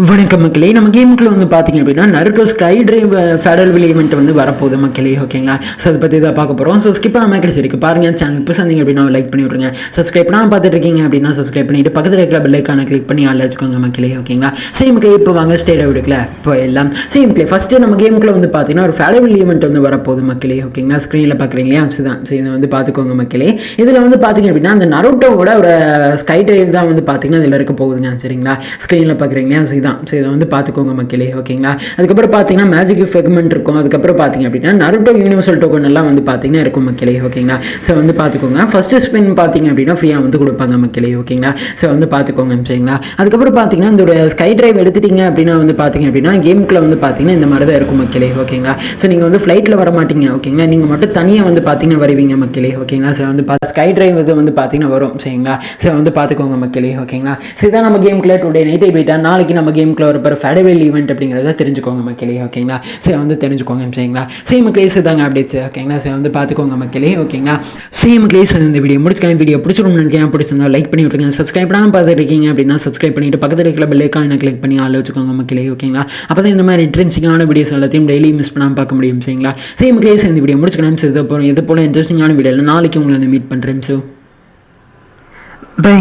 வணக்கம் மக்களே. நம்ம கேமுக்குள்ள வந்து பார்த்தீங்க அப்படின்னா Naruto sky drive federal will event வந்து வரப்போகுது மக்களே. ஓகேங்களா? ஸோ அதை பற்றி தான் பார்க்க போகிறோம். ஸோ ஸ்கிப் பண்ணாமல் கடைசி வரைக்கும் பாருங்கள். சேனல் இப்போ சந்திங்க அப்படின்னா லைக் பண்ணி விட்ருங்க. சப்ஸ்கிரைப் பண்ணாமல் பார்த்துட்டு இருக்கீங்க அப்படின்னா சப்ஸ்கிரைப் பண்ணிட்டு பக்கத்தில் இருக்கிற பெல் ஐக்கானை கிளிக் பண்ணி ஆள் வச்சுக்கோங்க மக்களே. ஓகேங்களா? சரி மக்களே, இப்போ வாங்க ஸ்டேட் எடுக்கல இப்போ எல்லாம் சரி மக்களே. ஃபஸ்ட்டு நம்ம கேமுக்குள்ள வந்து பார்த்தீங்கன்னா ஒரு ஃபெடரல் வில் ஈவெண்ட் வந்து வரப்போகுது மக்களே. ஓகேங்களா? ஸ்க்ரீனில் பார்க்குறீங்க இல்லையா? தான் ஸோ இதை வந்து பார்த்துக்கோங்க மக்களே. இதில் வந்து பார்த்தீங்க அப்படின்னா அந்த நருட்டோவோட ஒரு ஸ்கை டிரைவ் தான் வந்து பார்த்தீங்கன்னா இதில் இருக்க போகுதுங்க. சரிங்களா? ஸ்க்ரீனில் பார்க்குறீங்க ஸோ இதான். ஸோ இதை வந்து பார்த்துக்கோங்க மக்களே. ஓகேங்களா? அதுக்கப்புறம் பார்த்தீங்கன்னா மேஜிக் ஃபிக்மெண்ட் இருக்கும். அதுக்கப்புறம் பார்த்தீங்க அப்படின்னா நருட்டோ யூனிவர்சல் டோக்கன் எல்லாம் வந்து பார்த்தீங்கன்னா இருக்கும் மக்களே. ஓகேங்களா? ஸோ வந்து பார்த்துக்கோங்க. ஃபர்ஸ்ட் ஸ்பின் பார்த்தீங்க அப்படின்னா ஃப்ரீயாக வந்து கொடுப்பாங்க மக்களே. ஓகேங்களா? ஸோ வந்து பார்த்துக்கோங்க. சரிங்களா? அதுக்கப்புறம் பார்த்தீங்கன்னா இந்த ஸ்கை டிரைவ் எடுத்துட்டீங்க அப்படின்னா வந்து பார்த்தீங்க அப்படின்னா கேமுக்குள்ள வந்து பார்த்தீங்கன்னா இந்த மாதிரி தான் இருக்கும் மக்களே. ஓகேங்களா? ஸோ நீங்கள் வந்து ஃப்ளைட்டில் வர மாட்டீங்க. ஓகேங்களா? நீங்கள் மட்டும் தனியாக வந்து பார்த்தீங்கன்னா வருவீங்க மக்களே. ஓகேங்களா? ஸோ வந்து ஸ்கை டிரைவ் இது வந்து பார்த்தீங்கன்னா வரும். சரிங்களா? ஸோ வந்து பார்த்துக்கோங்க மக்களே. ஓகேங்களா? ஸோ இதான் நம்ம கேமுக்குள்ள டுடே நைட்டே போயிட்டா நாளைக்கு நம்ம கேமுக்குள்ள ஒரு ஃபெடரல் ஈவெண்ட் அப்படிங்கிறத தெரிஞ்சுக்கோங்க மக்களே. ஓகேங்களா? சரி வந்து தெரிஞ்சுக்கோங்க. சரிங்களா? சரி மக்களே, தாங்க அப்டேட்ஸ். ஓகேங்களா? சரி வந்து பார்த்துக்கோங்க மக்களே. ஓகேங்களா? சரி மக்களே, இந்த வீடியோ முடிச்சுக்கலாம். வீடியோ பிடிச்சிருக்கோம்னு நினைக்கிறேன். பிடிச்சிருந்தா லைக் பண்ணி விட்டுருங்க. சப்ஸ்கிரைப் பண்ணாமல் பார்த்துட்டு இருக்கீங்க அப்படின்னா சப்ஸ்கிரைப் பண்ணிட்டு பக்கத்தில் இருக்கிற பெல் ஐக்கானை கிளிக் பண்ணி ஆள் வச்சுக்கோங்க மக்களே. ஓகேங்களா? அப்போ தான் இந்த மாதிரி இன்ட்ரெஸ்டிங்கான வீடியோஸ் எல்லாத்தையும் டெய்லி மிஸ் பண்ணாமல் பார்க்க முடியும். சரிங்களா? சரி மக்களே, இந்த வீடியோ முடிச்சுக்கலாம். சரி இது போல் இன்ட்ரெஸ்டிங்கான வீடியோவில் நாளைக்கு உங்களை வந்து மீட் பண்ணுறேன். So by.